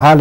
حال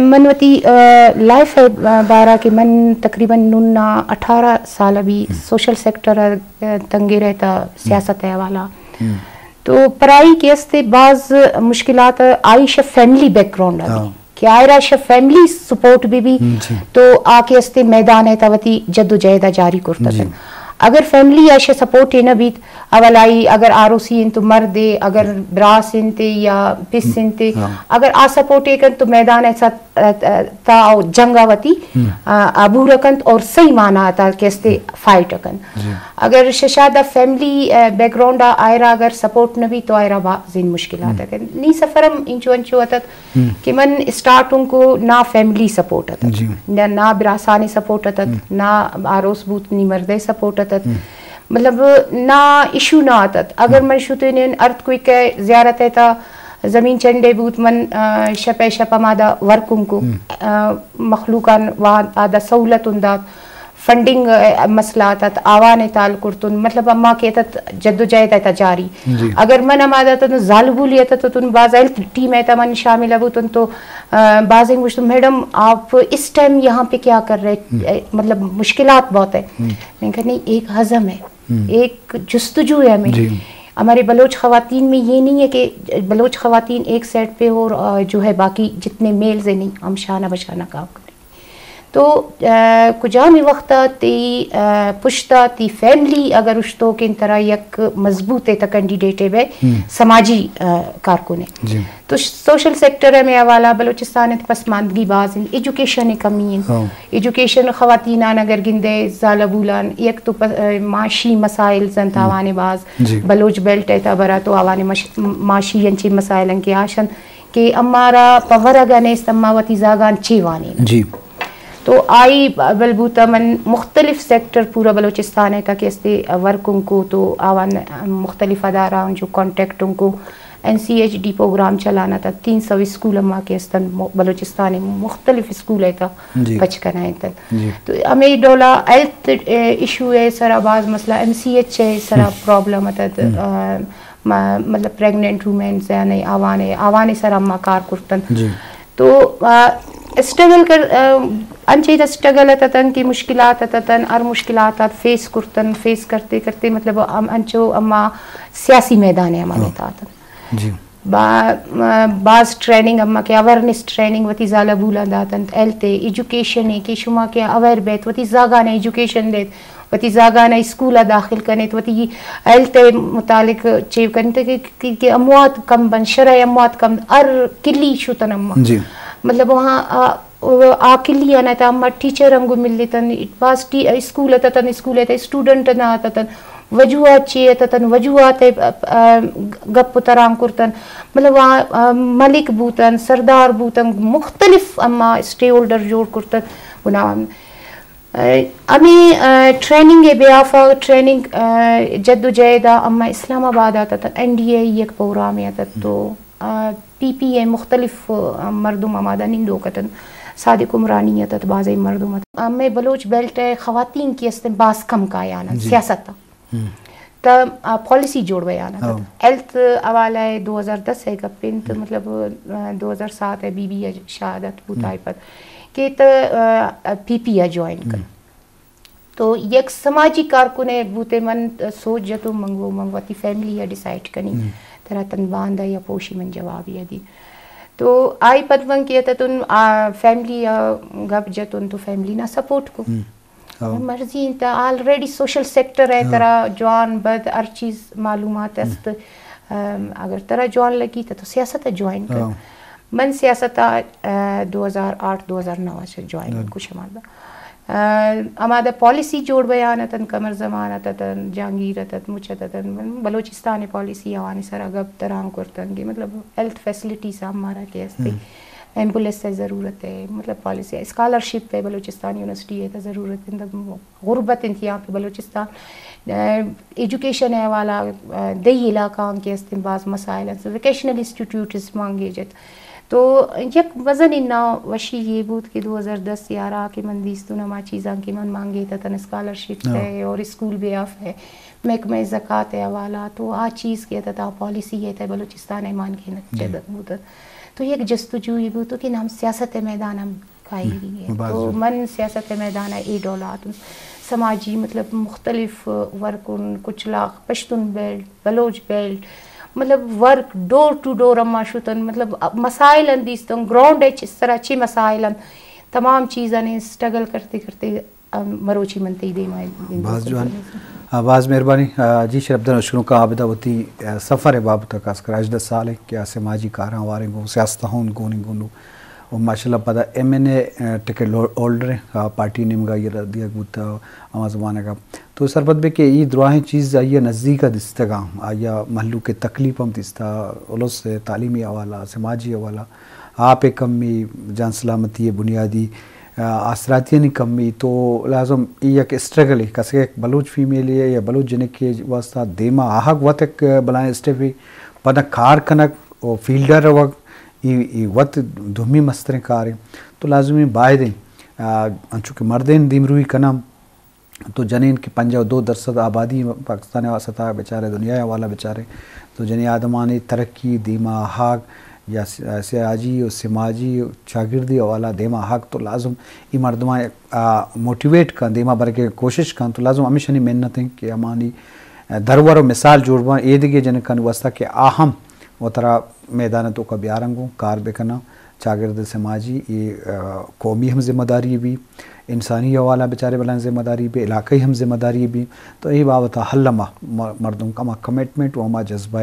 منوتی لائف ہے 12 کے من تقریباً 18 سال ابھی سوشل سیکٹر تنگے رہتا سیاست ہے والا تو پڑھائی کے استے بعض مشکلات آئیش فیملی بیک گراؤنڈ کہ آئرہ فیملی سپورٹ بھی تو آ کے استے میدان ہے تاوتی جد و جہد جاری کرتا تھا اگر فیملی ایسے سپورٹ ہے نہ بھی اول آئی اگر آروسی ان تو مرد اگر براس انتے یا پس انتے اگر آ سپورٹ کن تو میدان ایسا تا جنگ آوتی ابو رکن اور صحیح معنی آتا کہ استے فائٹ رکن اگر ششادہ فیملی بیک گراؤنڈ آئرہ اگر سپورٹ نہ بھی تو آئرہ بعضین مشکلات ہے نی سفرم انچو آتت کہ من اسٹارٹوں کو نہ فیملی سپورٹ آتت نہ براسانی سپورٹ آتت نہ آروس بوت نی مردے سپورٹ مطلب نہ ایشو نہ آتت اگر من شو تو انہیں ارتھ کوئی کہ زیارت ہے تا زمین چنڈے بوت من شپا مادہ ورکوں کو مخلوقان وہاں آدھا سہولت انداد فنڈنگ مسئلہ آتت آوان تال کرتن مطلب اما کہتا جد و جہد ہے جاری اگر من امادہ تا ظالبولی آتا تو تن بعض ٹیم ہے تا من شامل ابوتن تو بعض انگوشتن میڈم آپ اس ٹائم یہاں پہ کیا کر رہے مطلب مشکلات بہت ہے میں کہا نہیں ایک ہضم ہے ایک جستجو ہے ہمیں ہمارے بلوچ خواتین میں یہ نہیں ہے کہ بلوچ خواتین ایک سائڈ پہ اور جو ہے باقی جتنے میلز ہیں نہیں ہم شانہ بشانہ کام کریں تو کجامی وقت تی پشتا تی فیملی اگر اشتو کے ان طرح یک مضبوط تا کینڈیڈیٹ ہے سماجی کارکن ہے تو سوشل سیکٹر میں حوالہ بلوچستان پسماندگی باز ایجوکیشن کمی ہیں ایجوکیشن خواتینان اگر گندے زالبولان یک تو معاشی مسائل زن تاوانے باز بلوچ بیلٹ ہے تا برا تو آوانے معاشی انچی مسائل ان کے آشن کہ امارا پورگانے استماوتی زاگان چیوانے تو آئی بلبوتا من مختلف سیکٹر پورا بلوچستان ہے تاکہ استے ورکوں کو تو آوان مختلف ادارہ جو کانٹیکٹوں کو NCHD پروگرام چلانا تھا 300 اسکول اما کے استن بلوچستان میں مختلف اسکول ہے تھا بچ کر آئے تھا تو ہمیں ڈولا ہیلتھ ایشو ہے سرا بعض مسئلہ MCH ہے سرا پرابلم ہے مطلب پریگننٹ وومنز ہیں آوانے سرا اما کار کرتن تو اسٹرگل کر انچے دا اسٹرگل اتتن کی مشکلات اتتن اور مشکلات فیس کرتن فیس کرتے کرتے مطلب انچو اما سیاسی میدان ہے ہمارے تاتن بعض ٹریننگ اما کے اویرنس ٹریننگ وتی زالہ بولا داتن ایلتے ایجوکیشن ہے کہ شما کے اویر بیت وتی زاگانے ایجوکیشن دیت وتی زاگانے اسکولہ داخل کرنے وتی ایلتے متعلق چیو کرنے کہ اموات کم بن شرع اموات کم ار کلی شتن اما مطلب وہاں آکلی آنا تھا اما ٹیچر ہم کو مل لیتن بعض اسکول اتتن اسکول ہے اسٹوڈنٹ نہ آتتن وجوہات چی اتتن وجوہات گپ ترام کرتن مطلب وہاں ملک بوتن سردار بوتن مختلف اما اسٹے ہولڈر جوڑ کرتن بناوان ہمیں ٹریننگ بیافا ٹریننگ جد و جہدہ اما اسلام آباد آتتن NDA یک پروگرام آتت تو PPA مختلف مردم آمادہ نندو کتن صادق عمرانی آتت بازی مردم ہمیں بلوچ بیلٹ خواتین کی استن باز کم کا آنا سیاست تا پالیسی جوڑ بے آنا ہیلتھ حوالہ ہے 2010 ہے گپن تو مطلب 2007 ہے بی شہادت بوتائی پر کہ تا PPA جوائن کر تو یک سماجی کارکن بوتے من سوچ جتو منگواتی فیملی ہے ڈیسائیڈ کنی ترا تن باندھا یا پوشی من جواب یا دی تو آئی پدون کیا تھا تن فیملی گپ جتن تو فیملی نہ سپورٹ کو مرضی تا آلریڈی سوشل سیکٹر ہے ترا جوان بد ہر چیز معلومات است اگر ترا جوان لگی تو سیاست جوائن کر من سیاست 2008-2009 سے جوائن کچھ ہمارا پالیسی جوڑ بیان تن کمر زمان تن جہانگیر تت مچتن بلوچستان پالیسی آوانی سرا گپ ترام کرتن کہ مطلب ہیلتھ فیسلٹیز ہمارا کے استے ایمبولینس سے ضرورت ہے مطلب پالیسی ہے اسکالرشپ پہ بلوچستان یونیورسٹی ہے تو ضرورت ہے غربت انتہا پہ بلوچستان ایجوکیشن ہے والا دی علاقہ کے استنباز مسائل ہیں ویکیشنل انسٹیٹیوٹس مانگے جت تو یک وزن انا وشی یہ بود کہ 2010 یارہ کے من دیستون ہما چیزاں کی من مانگے تن اسکالرشپ ہے اور اسکول بیاف ہے محکمہ زکوٰۃ ہے حوالہ تو آ چیز کیا تھا پالیسی ہے تھا بلوچستان ایمان کے جدت بود تو یک جستجو یہ بھی تو کہ ہم سیاست میدان ہم کھائی گئی ہے تو من سیاست میدان ہے ای دولات سماجی مطلب مختلف ورکن کچھ لاکھ پشتون بیلٹ بلوچ بیلٹ مطلب ورک ڈور ٹو ڈور اما شتن مطلب مسائل اندیستن گراؤنڈ اس طرح اچھی مسائل تمام چیزیں اسٹرگل کرتے کرتے مروچی منتی دے باز جوان باز مہربانی جی شرف دن شروع کا عابدہ ہوتی سفر باب تک از کراج 10 سال ہے کیا سماجی کاراں وارے گو سیاست ہون گونی گونو اور ماشاء اللہ پتہ M N A ticket holder ہے پارٹی نمگا یہ دیا گوتا اما زمانہ کا تو سربت بے کہ یہ دراہیں چیز آئیے نزدیک دستگاں آیا محلو کے تکلیف ہم دستا علوس تعلیمی حوالہ سماجی حوالہ آپ کمی جان سلامتی بنیادی اثراتیہ نہیں کمی تو لازم یہ ایک اسٹرگل ہے کسے ایک بلوچ فیمیل ہے یا بلوچ جنک کے واسطہ دیما آہک وقت ایک بلائیں اسٹیپ ہے پتہ کار کنک اور فیلڈر وقت یہ وقت دھمی مستریں کار ہیں تو لازمی باعد ہیں چونکہ مردین دیمروی کنم تو جنین کی 52% آبادی پاکستان واسطہ بیچارے دنیا والا بیچارے تو جنی آدمانی ترقی دیما حق یا سیاجی و سماجی شاگردی والا دیما حق تو لازم یہ مردمہ موٹیویٹ کن دیما برکے کوشش کن تو لازم ہمیشہ نہیں محنت ہیں کہ ہمانی درور و مثال جوڑباں یہ دیگے جن کن واسطہ کہ آہم و طرح میدان تو کا بیارنگوں کار بکنا شاگرد سماجی یہ قومی ہم ذمہ داری بھی انسانی حوالہ بیچارے بلائیں ذمہ داری بھی علاقائی ہم ذمہ داری بھی تو یہی بابت حل مردوں کا کمٹمنٹ و ہما جذبہ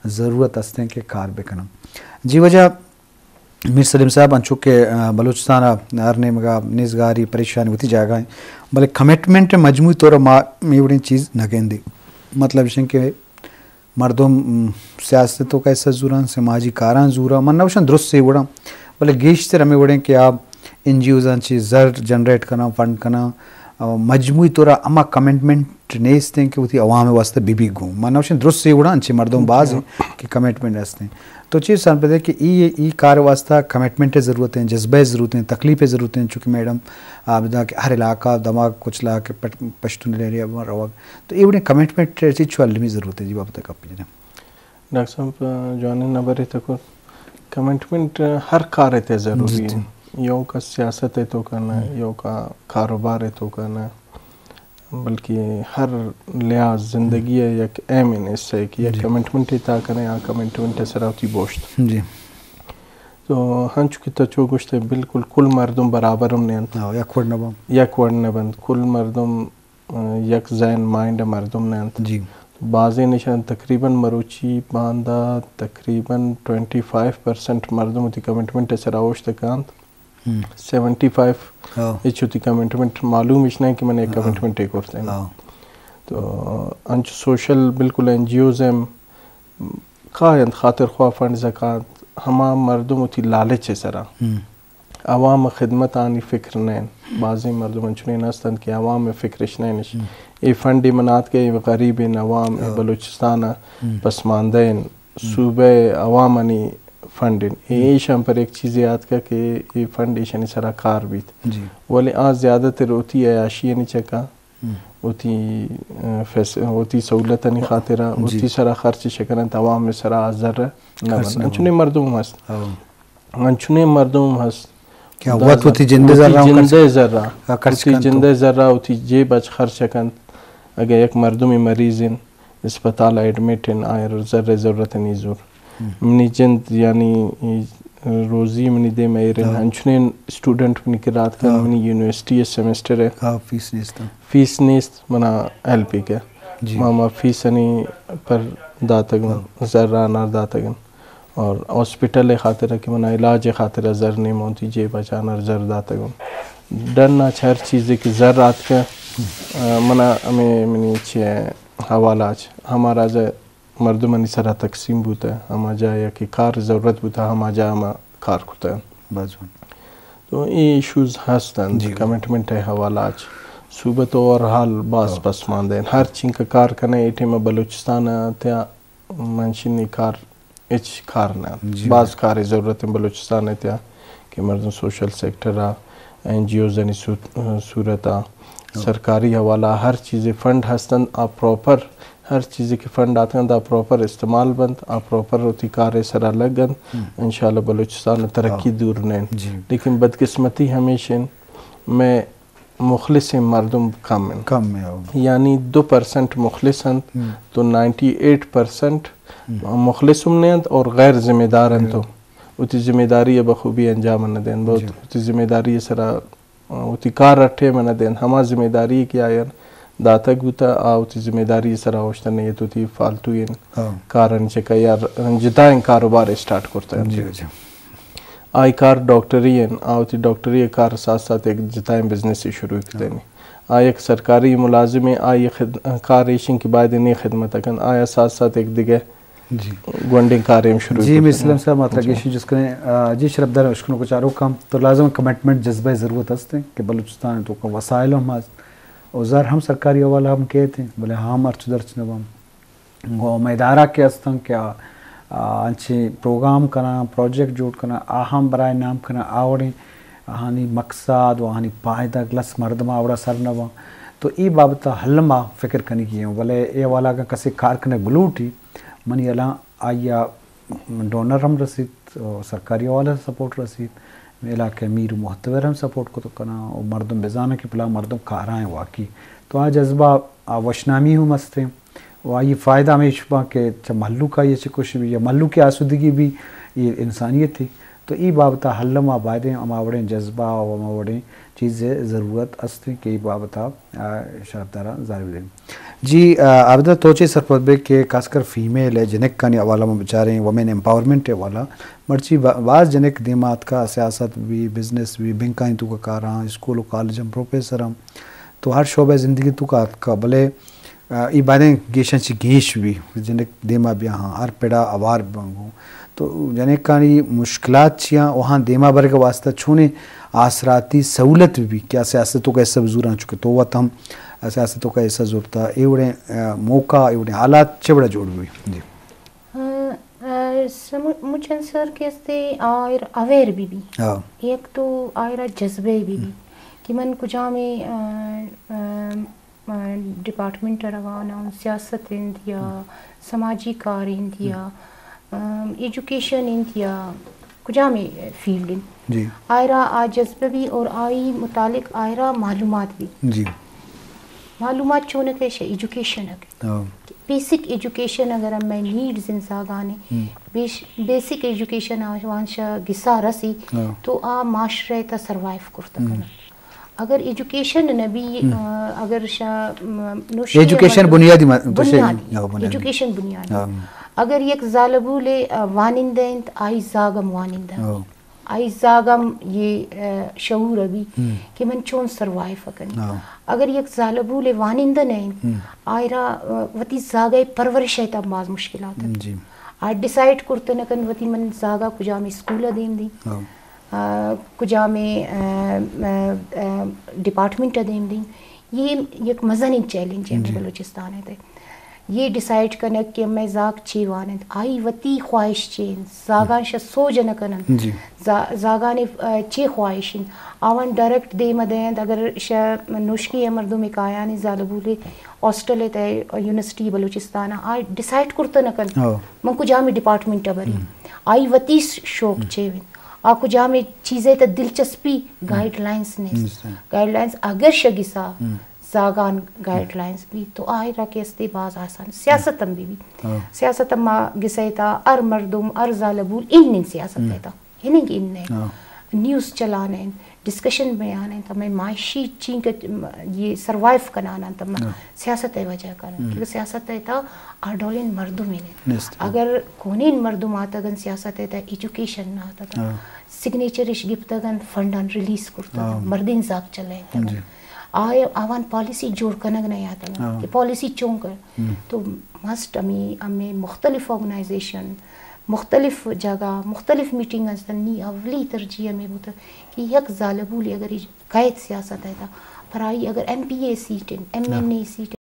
ضرورت ہستے ہیں کہ کار بکنم جی وجہ میر سلیم صاحب انچو کہ بلوچستان ارنے مگا نزگاری پریشانی ہوتی جائے گا بلے کمٹمنٹ مجموعی طور میوڑی چیز نگین دی مطلب اس کہ مردم سیاستوں کا ایسا زوران سماجی کاران زورا من نوشن درست سے وڑا بلے گیش سے رمی وڑیں کہ آپ این جی اوزان چیز زر جنریٹ کرنا فنڈ کرنا مجموعی طورا اما کمٹمنٹ نیستے ہیں کہ وہ تھی عوام واسطہ بی گوں من نوشن درست سے وڑا انچے مردم باز ہیں کہ کمٹمنٹ ہستے ہیں تو چیز سان پتہ ہے کہ ای کار واسطہ کمٹمنٹ ضرورت ہیں جذبہ ضرورت ہیں تکلیف ضرورت ہیں چونکہ میڈم آبدہ کہ ہر علاقہ دماغ کچھ لا کے پشتون لے رہی ہے روگ تو یہ بڑے کمٹمنٹ چیز چھو علمی ضرورت ہے جی بابا تک آپ جنہیں ڈاکٹر صاحب جوانے نبرے تک کمٹمنٹ ہر کار ہے ضروری ہے یو کا سیاست ہے تو کرنا ہے یو کا کاروبار ہے تو کرنا ہے بلکہ ہر لحاظ زندگی ہے یک اہم ان اس سے کہ یہ کمٹمنٹ تا کریں یا کمٹمنٹ سراوتی بوشت جی تو ہن چکی تو چو گوشت بالکل کل مردم برابر ہم نے انت یک وڑ نبند کل مردم یک ذہن مائنڈ مردم نے انت جی بعضی نشان تقریباً مروچی باندہ تقریباً 25% مردم ہوتی کمٹمنٹ سراوش تکانت 75 یہ ہوتی کمٹمنٹ معلوم اس نہیں کہ میں نے ایک کمٹمنٹ ایک کرتے ہیں تو انچ سوشل بالکل این جی اوز ہیں خواہند خاطر خواہ فنڈ زکاة ہما مردم ہوتی لالچ سرا عوام خدمت آنی فکر نین بعضی مردم انچنے نستند کہ عوام فکرش نینش ای فنڈی منات کے غریبین عوام بلوچستان پسماندین صوبہ عوام انی فنڈن ایشان پر ایک چیز یاد کا کہ یہ فنڈ ایشانی سرا کار بیت ولی آج زیادہ تر ہوتی عیاشی نہیں چکا ہوتی سہولت نہیں خاطرہ ہوتی سرا خرچ شکنن عوام میں سرا ذر نبن انچنے مردم ہست انچنے مردم ہست کیا وقت ہوتی جندے ذرہ ہوتی جیب اچ خرچ شکن اگر ایک مردمی مریض اسپتال ایڈمیٹن آئر ذر ضرورت نہیں زور منی جند یعنی روزی منی دے میرن انچنے اسٹوڈنٹ منی کرات کن منی یونیورسٹی سیمسٹر ہے فیس نیست منا ایل پی کے ماما فیس انی پر داتگن ذرہ نار داتگن اور ہاسپٹل خاطر کہ منا علاج خاطر زر نہیں مونتی جے بچانر زر داتگن ڈرنا ہر چیز کہ زر رات کا منا ہمیں منی چھے حوالہ ہمارا مردمانی سرا تقسیم بوتا ہے ہما جا یا کہ کار ضرورت بوتا ہما جا ہما کار کتا ہے تو یہ ایشوز ہستن کمٹمنٹ ہے حوالہ صوبت اور حال باس پس ماندین ہر چین کا کار کنے ایٹی میں بلوچستان تیا منشنی کار اچ کار نا باز کار ضرورت ہے بلوچستان تیا کہ مردم social sector NGOs صورت سرکاری حوالہ ہر چیز فنڈ ہستن پروپر ہر چیز کے فنڈ آتے ہیں پراپر استعمال بند پراپر ہوتی کار سرا لگن انشاءاللہ بلوچستان ترقی دور نہیں. لیکن بدقسمتی ہمیشہ میں مخلص مردم کم ہیں یعنی 2% مخلص ہیں تو 98% مخلص نہیں اور غیر ذمہ دار ہیں تو اتی ذمہ داری بخوبی انجام نہ دیں بہت اتی ذمہ داری سرا اتی کار رٹھے میں نہ دیں ہما ذمہ داری کیا ہے داتا گوتا اتی ذمہ داری سرا ہوشتا نہیں تو تی فالتو کارن چکا یا جتائیں کاروبار اسٹارٹ کرتا ہے. آئی کار ڈاکٹری ہیں آتی ڈاکٹری کار ساتھ ساتھ ایک جتائیں بزنس شروع کرتے ہیں. آئی ایک سرکاری ملازم ہے آئی کار ایشن کی بعد نہیں خدمت اکن آیا ساتھ ساتھ ایک دیگے گونڈنگ کاریم شروع جی مسلم صاحب ماترگیشن جس کریں جی شرف دار اشکنوں کو چاروں کام تو لازم کمٹمنٹ جذبہ ضرورت ہستے ہیں کہ بلوچستان تو وسائل ہم اوزار ہم سرکاری حوالہ ہم کہتے ہیں بلے ہم ارچ درچ نوام وہ میدارہ کے ہستن کیا انچے پروگرام کرنا پروجیکٹ جوڑ کرنا آہم برائے نام کرنا آوڑیں آہانی مقصد و آہانی پائدہ گلس مردمہ آوڑا سر نوام تو ای بابتا حلمہ فکر کرنی کی ہیں بلے اے والا کا کسی کار کرنے گلوٹی منی اللہ آیا ڈونر ہم رسید سرکاری والا سپورٹ رسید علاقہ میر محتور ہم سپورٹ کو تو کرنا اور مردم بزانہ کی پلا مردم کارائیں واقعی تو آج جذبہ وشنامی ہوں مستے وہ آئی فائدہ ہمیں شبہ کہ محلو کا یہ چکوش بھی یا محلو کی آسودگی بھی یہ انسانیت تھی تو ای بابتا حلم آبادیں اماوڑیں جذبہ و اماوڑیں چیزیں ضرورت استے کہ ای بابتا شرف دارہ ظاہر دیں. جی عابدہ توچے سرپت بے کہ خاص کر فیمیل ہے جنک کا نہیں حوالہ میں بچاریں وومن امپاورمنٹ ہے والا مرچی بعض جنک دیمات کا سیاست بھی بزنس بھی بینکائیں تو کا کاراں اسکول و کالج ہم پروفیسر ہم تو ہر شعبہ زندگی تو کا بلے ای بادیں گیشن چی گیش بھی جنک دیما بھی ہاں ہر پیڑا آوار بنگوں تو جنک کانی مشکلات چیاں وہاں دیما برگ واسطہ چھونے آسراتی سہولت بھی کیا سیاستوں کا ایسا بزور آن چکے تو وہ ہم سیاستوں کا ایسا ضرورتا ایوڑے موقع ایوڑے حالات چبڑا جوڑ ہوئی. جی مجھن سر کیسے آئر اویر بھی ایک تو آئرہ جذبے بھی کہ من کجا میں ڈپارٹمنٹ روانا سیاست اندیا سماجی کار اندیا ایجوکیشن اندیا کجا میں فیلڈ جی آئرہ آ جذبہ بھی اور آئی متعلق آئرہ معلومات بھی جی معلومات چونے کے ایجوکیشن ہے بیسک ایجوکیشن اگر ہم میں نیڈز انساگانے بیسک ایجوکیشن آوانشا گسا رسی تو آ معاشرے تا سروائیو کرتا کرنا اگر ایجوکیشن نبی اگر ایجوکیشن بنیادی ایجوکیشن بنیادی اگر یک ظالبو لے وانندین آئی زاگم وانندہ آئی زاگم یہ شعور ابھی کہ من چون سروائیو کرنی اگر یک ظالبو لے وانندہ نہیں آئرہ وطی زاگے پرورش ہے تب باز مشکلات ہیں آئی ڈیسائیڈ کرتے نکن وطی من زاگا کجا میں اسکولہ دیم دی کجا میں ڈپارٹمنٹ دیم دیں یہ ایک مزنی چیلنج ہے بلوچستان ہے یہ ڈیسائیڈ کرنے کہ میں زاگ چی وانند آئی وطی خواہش چین زاگان شا سو جنہ کنن زاگان چی خواہشین آوان ڈائریکٹ دے مدیند اگر شا نوشکی مردم ایک آیانی زالبولی ہاسٹل ہے یونیورسٹی بلوچستان آئی ڈیسائیڈ کرتا نکن من کو جامی ڈپارٹمنٹ بری آئی وطی شوق چیوین آپ کو جامع چیزیں تا دلچسپی گائیڈ لائنز نہیں گائیڈ لائنز اگر شگیسا زاگان گائیڈ لائنز بھی تو آئی را کے استے باز آسان سیاستم بھی سیاستم ما گسیتا ار مردم ار زالبول ان سیاست ہے انہیں کہ انہیں نیوز چلانے ڈسکشن بیانے تا میں معاشی چین کے یہ سروائیو کنانا تا میں سیاست ہے وجہ کرنا کیونکہ سیاست ہے تا آڈولین مردم انہیں اگر کونین مردم آتا گن سیاست ہے تا ایجوکیشن نہ آتا تا سگنیچرش گفتا گن فنڈان ریلیز کرتا تا مردین زاگ چلائیں تا آوان پالیسی جوڑ کنگ نہیں آتا گا کہ پالیسی چون کر تو مسٹ ہمیں مختلف آرگنائزیشن مختلف جگہ مختلف میٹنگ نی اولی ترجیح میں ہوتا کہ یک ظالبولی اگر قائد سیاست ہے تا پر آئی اگر ایم پی اے سیٹیں ایم این اے سیٹیں